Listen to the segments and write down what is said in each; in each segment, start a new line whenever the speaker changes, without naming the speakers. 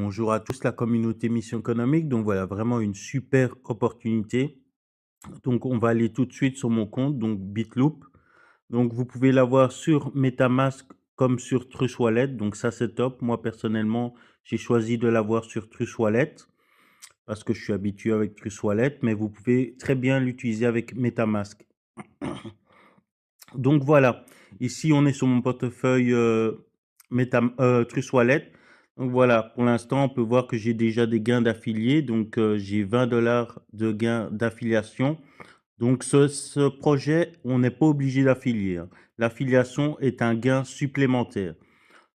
bonjour à tous la communauté Mission Économique. Donc voilà, vraiment une super opportunité. Donc on va aller tout de suite sur mon compte, donc Bitloop. Donc vous pouvez l'avoir sur MetaMask comme sur Trust Wallet. Donc ça c'est top. Moi personnellement, j'ai choisi de l'avoir sur Trust Wallet parce que je suis habitué avec Trust Wallet, mais vous pouvez très bien l'utiliser avec MetaMask. Donc voilà, ici on est sur mon portefeuille Trust Wallet. Donc voilà, pour l'instant on peut voir que j'ai déjà des gains d'affiliés. Donc j'ai 20 $ de gains d'affiliation. Donc ce projet, on n'est pas obligé d'affilier, hein. L'affiliation est un gain supplémentaire.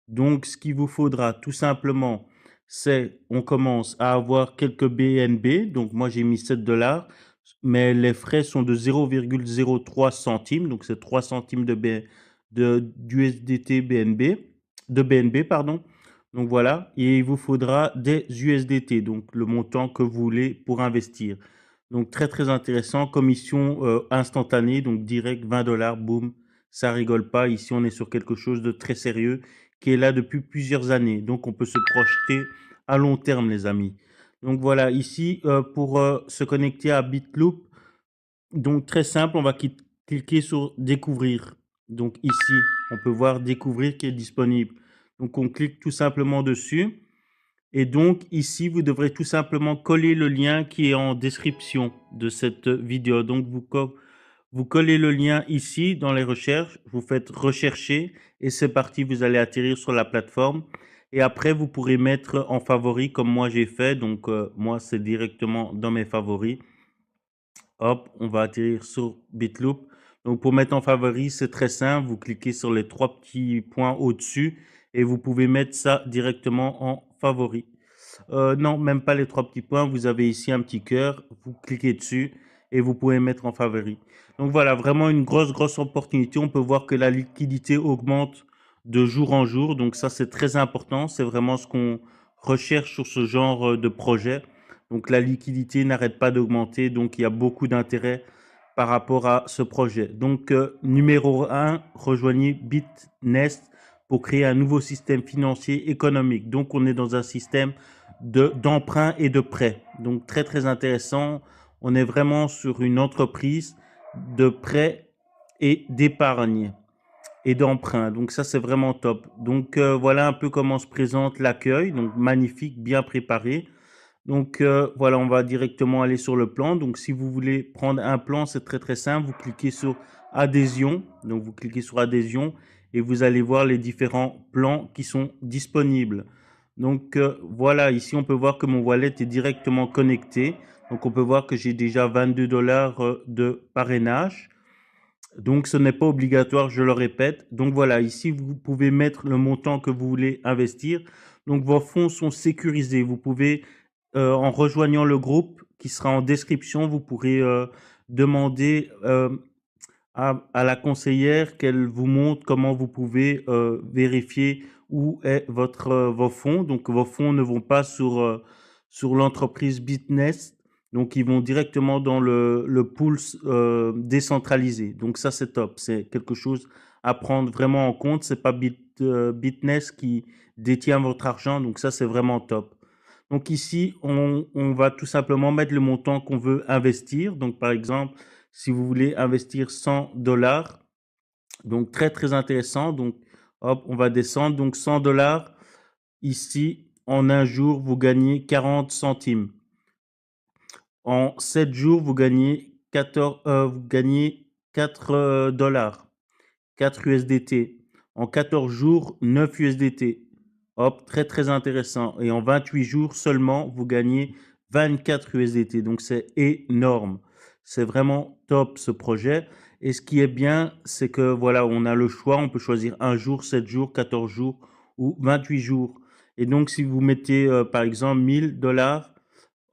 Donc ce qu'il vous faudra tout simplement, c'est on commence à avoir quelques BNB. Donc moi j'ai mis 7 $, mais les frais sont de 0,03 centimes. Donc c'est 3 centimes d'USDT BNB, de BNB, pardon. Donc voilà, et il vous faudra des USDT, donc le montant que vous voulez pour investir. Donc très très intéressant, commission instantanée, donc direct 20 $, boum, ça rigole pas. Ici on est sur quelque chose de très sérieux qui est là depuis plusieurs années. Donc, on peut se projeter à long terme, les amis. Donc, voilà, ici, pour se connecter à Bitloop, donc très simple, on va cliquer sur découvrir. Donc, ici, on peut voir découvrir qui est disponible. Donc, on clique tout simplement dessus. Et donc, ici, vous devrez tout simplement coller le lien qui est en description de cette vidéo. Donc, vous collez le lien ici dans les recherches, vous faites rechercher et c'est parti, vous allez atterrir sur la plateforme. Et après, vous pourrez mettre en favori comme moi j'ai fait. Donc, moi, c'est directement dans mes favoris. Hop, on va atterrir sur Bitloop. Donc, pour mettre en favori, c'est très simple. Vous cliquez sur les trois petits points au-dessus et vous pouvez mettre ça directement en favori. Non, même pas les trois petits points. Vous avez ici un petit cœur. Vous cliquez dessus et vous pouvez mettre en favori. Donc voilà, vraiment une grosse opportunité. On peut voir que la liquidité augmente de jour en jour. Donc ça, c'est très important. C'est vraiment ce qu'on recherche sur ce genre de projet. Donc la liquidité n'arrête pas d'augmenter. Donc il y a beaucoup d'intérêt par rapport à ce projet. Donc numéro 1, rejoignez BitNest pour créer un nouveau système financier économique. Donc on est dans un système d'emprunt et de prêt. Donc très intéressant. On est vraiment sur une entreprise de prêt et d'épargne et d'emprunt. Donc ça, c'est vraiment top. Donc voilà un peu comment se présente l'accueil. Donc magnifique, bien préparé. Donc voilà, on va directement aller sur le plan. Donc si vous voulez prendre un plan, c'est très simple. Vous cliquez sur adhésion. Donc vous cliquez sur adhésion et vous allez voir les différents plans qui sont disponibles. Donc voilà, ici on peut voir que mon wallet est directement connecté. Donc on peut voir que j'ai déjà 22 $ de parrainage. Donc ce n'est pas obligatoire, je le répète. Donc voilà, ici vous pouvez mettre le montant que vous voulez investir. Donc vos fonds sont sécurisés. Vous pouvez, en rejoignant le groupe qui sera en description, vous pourrez demander à la conseillère qu'elle vous montre comment vous pouvez vérifier où est vos fonds. Donc vos fonds ne vont pas sur l'entreprise Bitnest. Donc, ils vont directement dans le pool décentralisé. Donc, ça, c'est top. C'est quelque chose à prendre vraiment en compte. C'est pas Bitnest qui détient votre argent. Donc, ça, c'est vraiment top. Donc, ici, on va tout simplement mettre le montant qu'on veut investir. Donc, par exemple, si vous voulez investir 100 $, donc très intéressant. Donc, hop, on va descendre. Donc, 100 $, ici, en un jour, vous gagnez 40 centimes. En 7 jours, vous gagnez 4 $, 4 USDT. En 14 jours, 9 USDT. Hop, très intéressant. Et en 28 jours seulement, vous gagnez 24 USDT. Donc, c'est énorme. C'est vraiment top ce projet. Et ce qui est bien, c'est que voilà, on a le choix. On peut choisir un jour, 7 jours, 14 jours ou 28 jours. Et donc, si vous mettez, par exemple, 1000 $,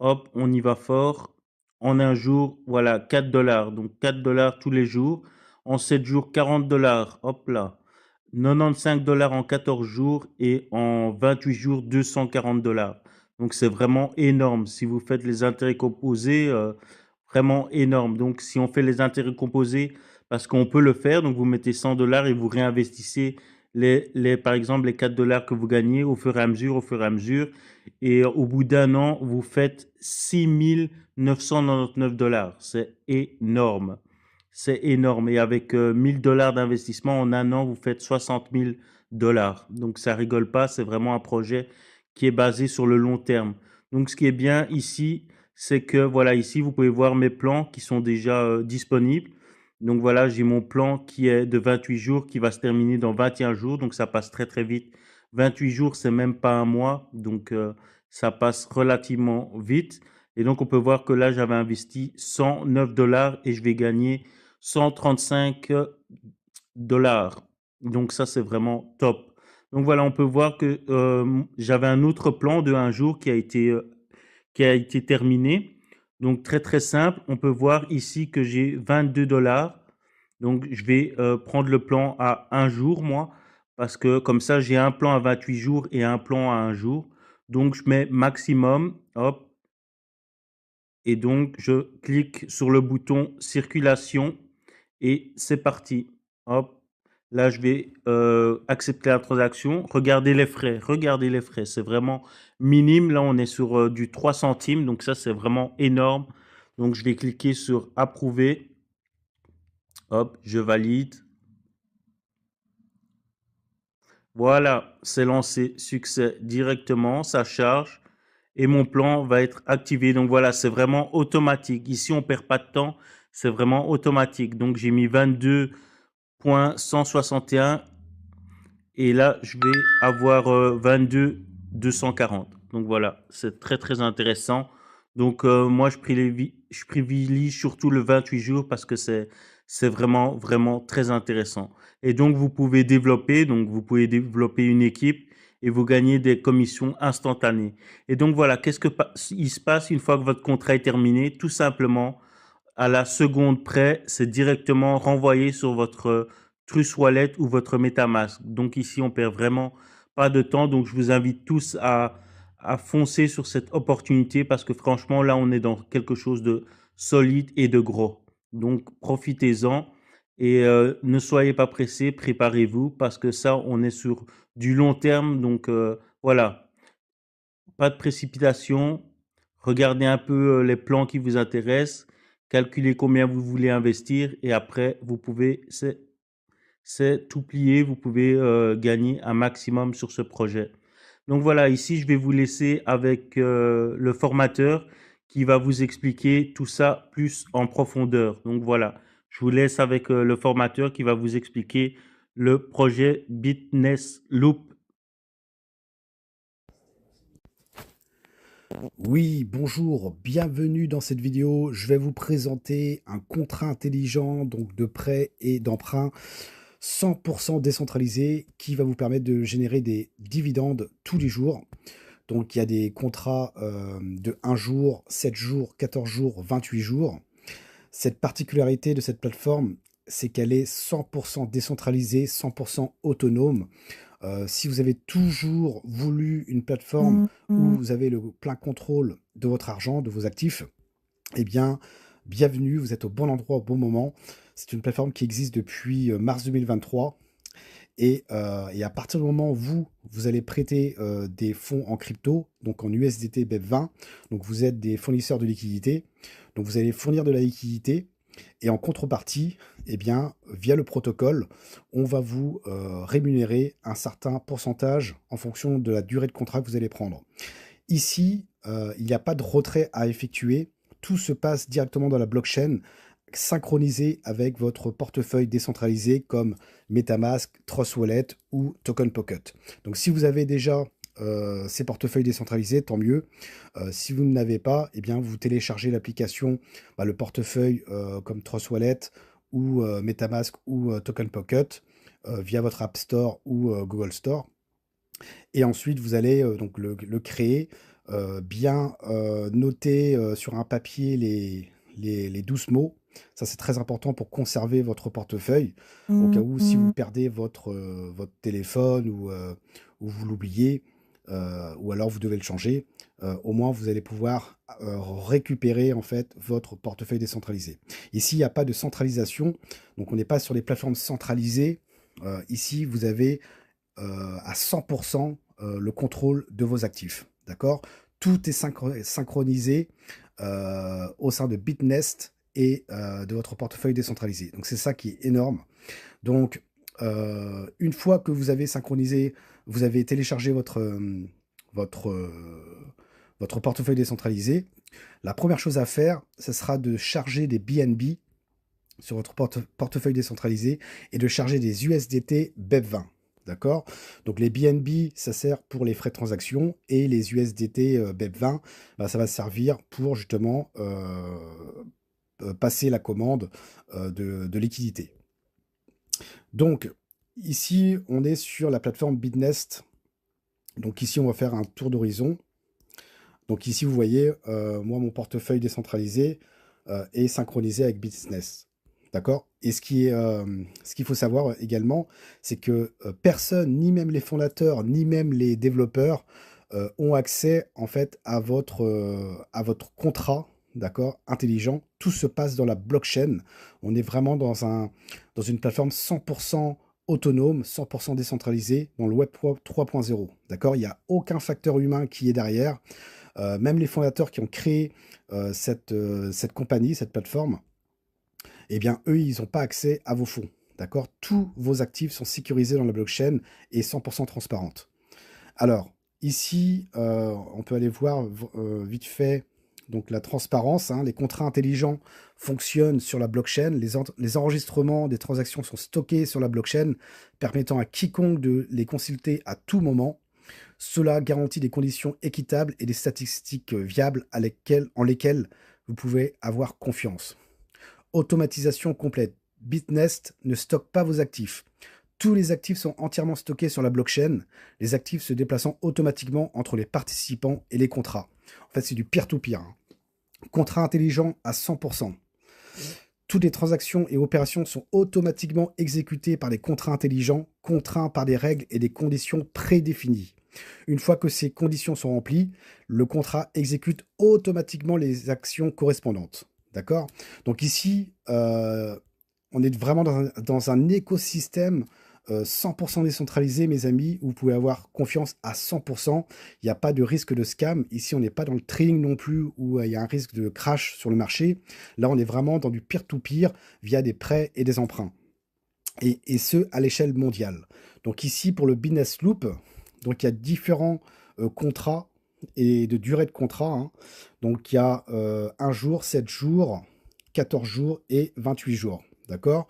hop, on y va fort. En un jour, voilà, 4 $. Donc 4 $ tous les jours. En 7 jours, 40 $. Hop là. 95 $ en 14 jours et en 28 jours, 240 $. Donc c'est vraiment énorme. Si vous faites les intérêts composés, vraiment énorme. Donc si on fait les intérêts composés, parce qu'on peut le faire, donc vous mettez 100 $ et vous réinvestissez par exemple, les 4 dollars que vous gagnez au fur et à mesure, au fur et à mesure. Et au bout d'un an, vous faites 6 999 dollars. C'est énorme. C'est énorme. Et avec 1000 dollars d'investissement, en un an, vous faites 60 000 dollars. Donc, ça rigole pas. C'est vraiment un projet qui est basé sur le long terme. Donc, ce qui est bien ici, c'est que, voilà, ici, vous pouvez voir mes plans qui sont déjà disponibles. Donc, voilà, j'ai mon plan qui est de 28 jours, qui va se terminer dans 21 jours. Donc, ça passe très, très vite. 28 jours, c'est même pas un mois. Donc, ça passe relativement vite. Et donc, on peut voir que là, j'avais investi 109 dollars et je vais gagner 135 dollars. Donc, ça, c'est vraiment top. Donc, voilà, on peut voir que j'avais un autre plan de un jour qui a été terminé. Donc, très, très simple. On peut voir ici que j'ai 22 dollars. Donc, je vais prendre le plan à un jour, moi, parce que comme ça, j'ai un plan à 28 jours et un plan à un jour. Donc, je mets maximum, hop, et donc je clique sur le bouton circulation et c'est parti. Hop, là, je vais accepter la transaction. Regardez les frais, c'est vraiment minime. Là, on est sur du 3 centimes, donc ça, c'est vraiment énorme. Donc, je vais cliquer sur approuver. Hop, je valide. Voilà, c'est lancé, succès directement, ça charge et mon plan va être activé. Donc voilà, c'est vraiment automatique. Ici, on ne perd pas de temps, c'est vraiment automatique. Donc j'ai mis 22,161 et là, je vais avoir 22 240. Donc voilà, c'est très très intéressant. Donc moi, je privilégie surtout le 28 jours parce que c'est vraiment vraiment très intéressant. Et donc vous pouvez développer une équipe et vous gagnez des commissions instantanées. Et donc voilà, il se passe une fois que votre contrat est terminé? Tout simplement, à la seconde près, c'est directement renvoyé sur votre Trust Wallet ou votre MetaMask. Donc ici, on perd vraiment pas de temps. Donc je vous invite tous à foncer sur cette opportunité parce que franchement, là, on est dans quelque chose de solide et de gros. Donc profitez-en et ne soyez pas pressés, préparez-vous parce que ça, on est sur du long terme. Donc voilà, pas de précipitation. Regardez un peu les plans qui vous intéressent. Calculez combien vous voulez investir et après, c'est tout plié. Vous pouvez gagner un maximum sur ce projet. Donc voilà, ici, je vais vous laisser avec le formateur qui va vous expliquer tout ça plus en profondeur. Donc voilà, je vous laisse avec le formateur qui va vous expliquer le projet Bitness Loop.
Oui, bonjour, bienvenue dans cette vidéo. Je vais vous présenter un contrat intelligent donc de prêt et d'emprunt 100% décentralisé qui va vous permettre de générer des dividendes tous les jours. Donc il y a des contrats de 1 jour, 7 jours, 14 jours, 28 jours. Cette particularité de cette plateforme, c'est qu'elle est 100% décentralisée, 100% autonome. Si vous avez toujours voulu une plateforme où vous avez le plein contrôle de votre argent, de vos actifs, eh bien, bienvenue, vous êtes au bon endroit au bon moment. C'est une plateforme qui existe depuis mars 2023. Et à partir du moment où vous allez prêter des fonds en crypto, donc en USDT BEP20, donc vous êtes des fournisseurs de liquidités, donc vous allez fournir de la liquidité, et en contrepartie, eh bien, via le protocole, on va vous rémunérer un certain pourcentage en fonction de la durée de contrat que vous allez prendre. Ici, il n'y a pas de retrait à effectuer. Tout se passe directement dans la blockchain, synchronisé avec votre portefeuille décentralisé comme MetaMask, Trust Wallet ou Token Pocket. Donc si vous avez déjà ces portefeuilles décentralisés, tant mieux. Si vous ne l'avez pas, eh bien, vous téléchargez l'application, le portefeuille comme Trust Wallet ou MetaMask ou Token Pocket via votre App Store ou Google Store. Et ensuite, vous allez donc le créer, bien noter sur un papier les 12 mots. Ça, c'est très important pour conserver votre portefeuille. Au cas où, si vous perdez votre téléphone ou vous l'oubliez, ou alors vous devez le changer, au moins vous allez pouvoir récupérer en fait votre portefeuille décentralisé. Ici, il n'y a pas de centralisation, donc on n'est pas sur les plateformes centralisées. Ici, vous avez à 100% le contrôle de vos actifs. D'accord? Tout est synchronisé au sein de Bitnest et de votre portefeuille décentralisé. Donc c'est ça qui est énorme. Donc une fois que vous avez synchronisé, vous avez téléchargé votre, votre portefeuille décentralisé, la première chose à faire, ce sera de charger des BNB sur votre portefeuille décentralisé et de charger des USDT BEP20. D'accord? Donc les BNB, ça sert pour les frais de transaction et les USDT BEP20, bah, ça va servir pour justement passer la commande de liquidité. Donc ici, on est sur la plateforme Bitnest. Donc ici, on va faire un tour d'horizon. Donc ici, vous voyez, moi, mon portefeuille décentralisé est synchronisé avec Bitnest. D'accord? Et ce qu'il faut savoir également, c'est que personne, ni même les fondateurs, ni même les développeurs, ont accès en fait à votre contrat, d'accord, intelligent. Tout se passe dans la blockchain. On est vraiment dans une plateforme 100% autonome, 100% décentralisée dans le Web 3.0. D'accord? Il n'y a aucun facteur humain qui est derrière. Même les fondateurs qui ont créé cette compagnie, cette plateforme, eh bien, eux, ils n'ont pas accès à vos fonds. D'accord? Tous vos actifs sont sécurisés dans la blockchain et 100% transparentes. Alors, ici, on peut aller voir vite fait donc la transparence. Hein, les contrats intelligents fonctionnent sur la blockchain. Les enregistrements des transactions sont stockés sur la blockchain, permettant à quiconque de les consulter à tout moment. Cela garantit des conditions équitables et des statistiques viables en lesquelles vous pouvez avoir confiance. Automatisation complète. Bitnest ne stocke pas vos actifs. Tous les actifs sont entièrement stockés sur la blockchain, les actifs se déplaçant automatiquement entre les participants et les contrats. En fait, c'est du peer-to-peer. Hein. Contrat intelligent à 100%. Toutes les transactions et opérations sont automatiquement exécutées par des contrats intelligents, contraints par des règles et des conditions prédéfinies. Une fois que ces conditions sont remplies, le contrat exécute automatiquement les actions correspondantes. D'accord? Donc ici, on est vraiment dans un écosystème 100% décentralisé, mes amis, où vous pouvez avoir confiance à 100%. Il n'y a pas de risque de scam. Ici, on n'est pas dans le trading non plus, où il y a un risque de crash sur le marché. Là, on est vraiment dans du peer-to-peer via des prêts et des emprunts. Et ce, à l'échelle mondiale. Donc ici, pour le Business Loop, donc il y a différents contrats et de durée de contrat. Hein. Donc il y a 1 jour, 7 jours, 14 jours et 28 jours. D'accord?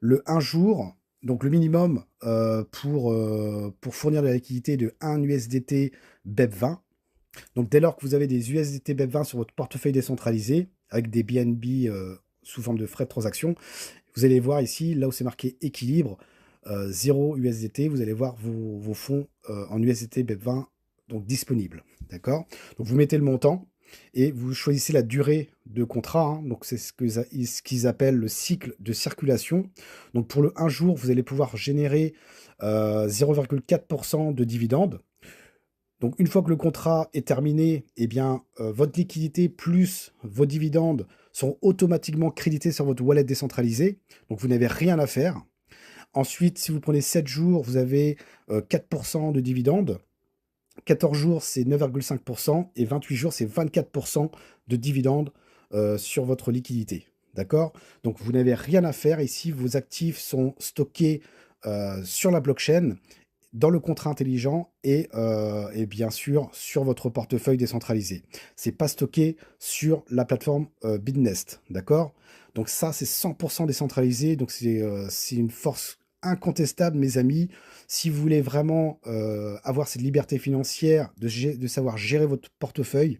Le 1 jour, donc le minimum pour fournir de la liquidité de 1 USDT BEP20. Donc dès lors que vous avez des USDT BEP20 sur votre portefeuille décentralisé, avec des BNB sous forme de frais de transaction, vous allez voir ici, là où c'est marqué équilibre, 0 USDT, vous allez voir vos fonds en USDT BEP20 donc disponibles. D'accord? Donc vous mettez le montant et vous choisissez la durée de contrat. Hein, donc c'est ce qu'ils appellent le cycle de circulation. Donc pour le 1 jour, vous allez pouvoir générer 0,4% de dividendes. Donc une fois que le contrat est terminé, eh bien, votre liquidité plus vos dividendes sont automatiquement crédités sur votre wallet décentralisé. Donc vous n'avez rien à faire. Ensuite, si vous prenez 7 jours, vous avez 4% de dividendes. 14 jours, c'est 9,5% et 28 jours, c'est 24% de dividendes sur votre liquidité. D'accord? Donc, vous n'avez rien à faire. Ici, vos actifs sont stockés sur la blockchain, dans le contrat intelligent et bien sûr sur votre portefeuille décentralisé. C'est pas stocké sur la plateforme Bitnest. D'accord? Donc ça, c'est 100% décentralisé. Donc c'est une force incontestable, mes amis. Si vous voulez vraiment avoir cette liberté financière de savoir gérer votre portefeuille,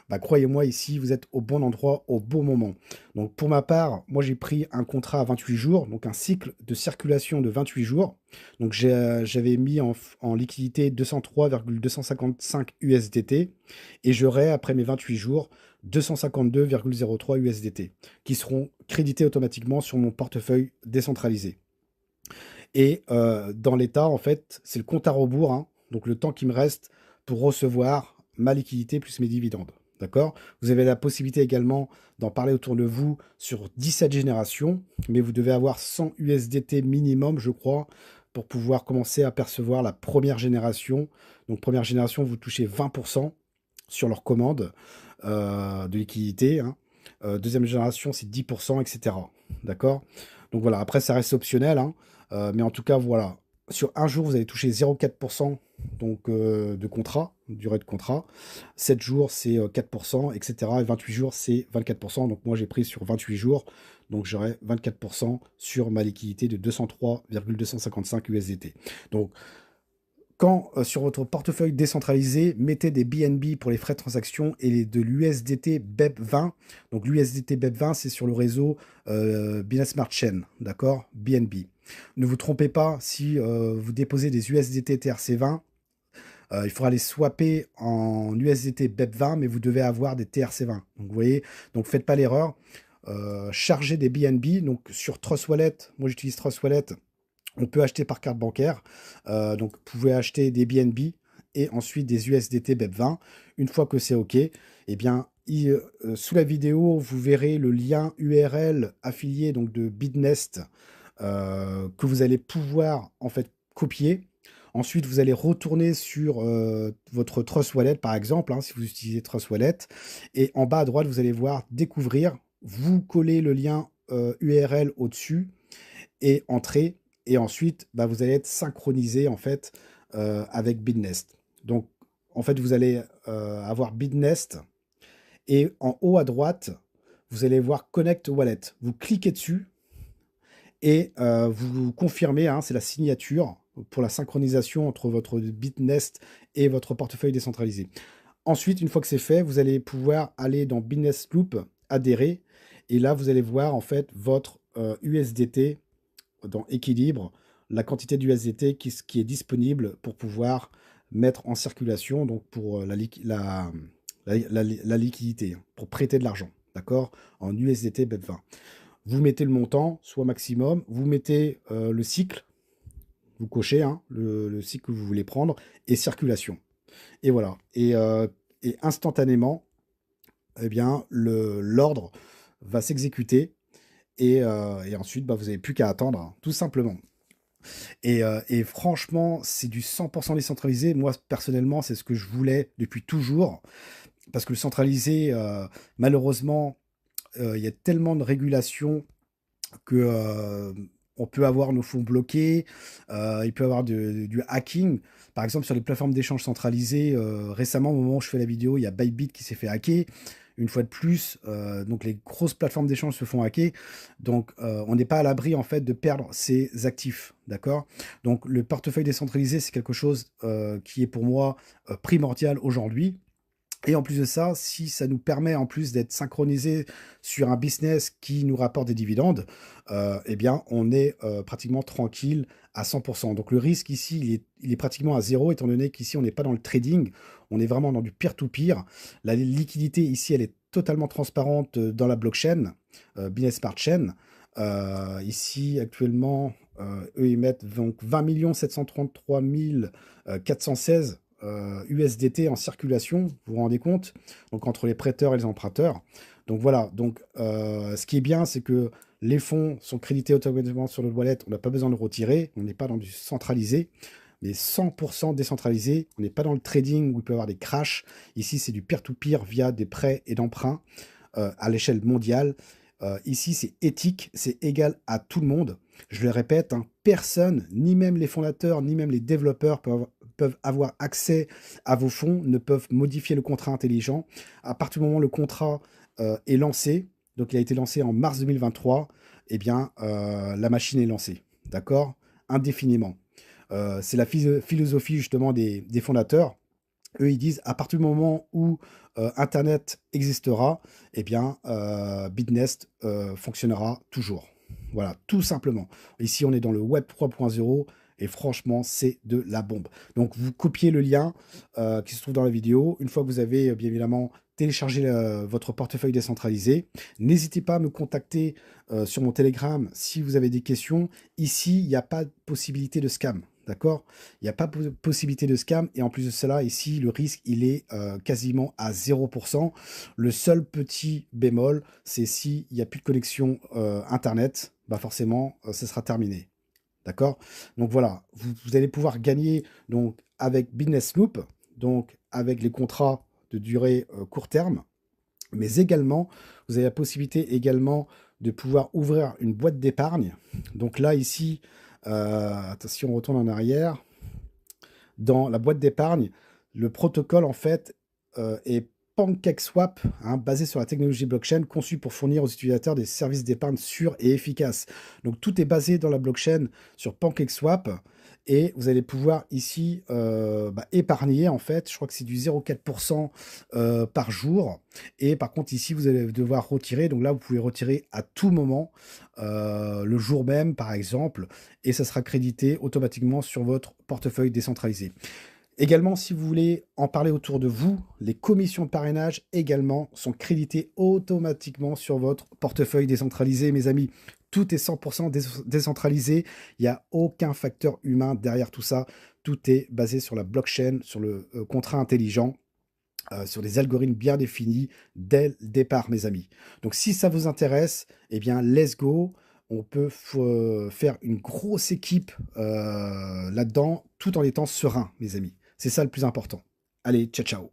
bah, croyez-moi, ici, vous êtes au bon endroit, au bon moment. Donc, pour ma part, moi, j'ai pris un contrat à 28 jours, donc un cycle de circulation de 28 jours. Donc, j'avais mis en liquidité 203,255 USDT et j'aurai, après mes 28 jours, 252,03 USDT qui seront crédités automatiquement sur mon portefeuille décentralisé. Et dans l'état, en fait, c'est le compte à rebours, hein, donc le temps qui me reste pour recevoir ma liquidité plus mes dividendes. D'accord? Vous avez la possibilité également d'en parler autour de vous sur 17 générations, mais vous devez avoir 100 USDT minimum, je crois, pour pouvoir commencer à percevoir la première génération. Donc première génération, vous touchez 20% sur leur commande de liquidité, hein. Deuxième génération, c'est 10%, etc. D'accord? Donc voilà, après, ça reste optionnel, hein. Mais en tout cas, voilà. Sur un jour, vous allez toucher 0,4% donc, de contrat, durée de contrat. 7 jours, c'est 4%, etc. Et 28 jours, c'est 24%. Donc moi, j'ai pris sur 28 jours. Donc j'aurai 24% sur ma liquidité de 203,255 USDT. Donc quand sur votre portefeuille décentralisé, mettez des BNB pour les frais de transaction et de l'USDT BEP20. Donc l'USDT BEP20, c'est sur le réseau Binance Smart Chain, d'accord? BNB. Ne vous trompez pas, si vous déposez des USDT TRC20, il faudra les swapper en USDT BEP20, mais vous devez avoir des TRC20. Donc vous voyez, donc faites pas l'erreur. Chargez des BNB, donc sur Trust Wallet, moi j'utilise Trust Wallet. On peut acheter par carte bancaire. Donc, vous pouvez acheter des BNB et ensuite des USDT BEP20. Une fois que c'est OK, eh bien, sous la vidéo, vous verrez le lien URL affilié donc, de Bitnest que vous allez pouvoir en fait copier. Ensuite, vous allez retourner sur votre Trust Wallet, par exemple, hein, si vous utilisez Trust Wallet. Et en bas à droite, vous allez voir Découvrir. Vous collez le lien URL au-dessus et entrer. Et ensuite, bah, vous allez être synchronisé en fait avec Bitnest. Donc, en fait, vous allez avoir Bitnest et en haut à droite, vous allez voir Connect Wallet. Vous cliquez dessus et vous confirmez, hein, c'est la signature pour la synchronisation entre votre Bitnest et votre portefeuille décentralisé. Ensuite, une fois que c'est fait, vous allez pouvoir aller dans Bitnest Loop, adhérer, et là, vous allez voir en fait votre USDT dans équilibre, la quantité d'USDT qui est disponible pour pouvoir mettre en circulation, donc pour la liquidité, pour prêter de l'argent, d'accord, en USDT BEP20. Vous mettez le montant, soit maximum, vous mettez le cycle, vous cochez hein, le cycle que vous voulez prendre, et circulation. Et voilà. Et instantanément, eh bien, l'ordre va s'exécuter et ensuite, bah, vous n'avez plus qu'à attendre, hein, tout simplement. Et franchement, c'est du 100% décentralisé. Moi, personnellement, c'est ce que je voulais depuis toujours. Parce que le centralisé, malheureusement, il y a tellement de régulations que on peut avoir nos fonds bloqués, il peut y avoir du hacking. Par exemple, sur les plateformes d'échange centralisées, récemment, au moment où je fais la vidéo, il y a Bybit qui s'est fait hacker. Une fois de plus, donc les grosses plateformes d'échange se font hacker. Donc, on n'est pas à l'abri, en fait, de perdre ses actifs. D'accord? Donc, le portefeuille décentralisé, c'est quelque chose qui est pour moi primordial aujourd'hui. Et en plus de ça, si ça nous permet en plus d'être synchronisé sur un business qui nous rapporte des dividendes, eh bien, on est pratiquement tranquille à 100%. Donc le risque ici, il est pratiquement à zéro, étant donné qu'ici, on n'est pas dans le trading, on est vraiment dans du peer-to-peer. La liquidité ici, elle est totalement transparente dans la blockchain, Binance Smart Chain. Ici, actuellement, eux, ils mettent donc 20 733 416 USDT en circulation, vous vous rendez compte? Donc entre les prêteurs et les emprunteurs. Donc voilà, donc ce qui est bien, c'est que les fonds sont crédités automatiquement sur le wallet, on n'a pas besoin de retirer, on n'est pas dans du centralisé, mais 100% décentralisé, on n'est pas dans le trading où il peut y avoir des crashs. Ici, c'est du peer-to-peer via des prêts et d'emprunts à l'échelle mondiale. Ici, c'est éthique, c'est égal à tout le monde. Je le répète, hein, personne, ni même les fondateurs, ni même les développeurs peuvent avoir accès à vos fonds, ne peuvent modifier le contrat intelligent. À partir du moment où le contrat est lancé, donc il a été lancé en mars 2023, eh bien, la machine est lancée, d'accord? Indéfiniment. C'est la philosophie justement des fondateurs. Eux, ils disent, à partir du moment où Internet existera, eh bien, Bitnest fonctionnera toujours. Voilà, tout simplement. Ici, on est dans le Web 3.0 et franchement, c'est de la bombe. Donc, vous copiez le lien qui se trouve dans la vidéo. Une fois que vous avez, bien évidemment, téléchargé votre portefeuille décentralisé, n'hésitez pas à me contacter sur mon Telegram si vous avez des questions. Ici, il n'y a pas de possibilité de scam. D'accord? Il n'y a pas de possibilité de scam. Et en plus de cela, ici, le risque, il est quasiment à 0%. Le seul petit bémol, c'est s'il n'y a plus de connexion Internet, bah forcément, ce sera terminé. D'accord? Donc voilà, vous allez pouvoir gagner donc avec Business Loop, donc avec les contrats de durée, court terme, mais également, vous avez la possibilité également de pouvoir ouvrir une boîte d'épargne. Donc là, ici, si on retourne en arrière, dans la boîte d'épargne, le protocole, en fait, est PancakeSwap, hein, basé sur la technologie blockchain, conçu pour fournir aux utilisateurs des services d'épargne sûrs et efficaces. Donc tout est basé dans la blockchain sur PancakeSwap et vous allez pouvoir ici épargner, en fait, je crois que c'est du 0,4% par jour. Et par contre, ici, vous allez devoir retirer. Donc là, vous pouvez retirer à tout moment, le jour même, par exemple, et ça sera crédité automatiquement sur votre portefeuille décentralisé. Également, si vous voulez en parler autour de vous, les commissions de parrainage également sont créditées automatiquement sur votre portefeuille décentralisé, mes amis. Tout est 100% décentralisé. Il n'y a aucun facteur humain derrière tout ça. Tout est basé sur la blockchain, sur le contrat intelligent, sur des algorithmes bien définis dès le départ, mes amis. Donc, si ça vous intéresse, eh bien, let's go. On peut faire une grosse équipe là-dedans, tout en étant serein, mes amis. C'est ça le plus important. Allez, ciao, ciao.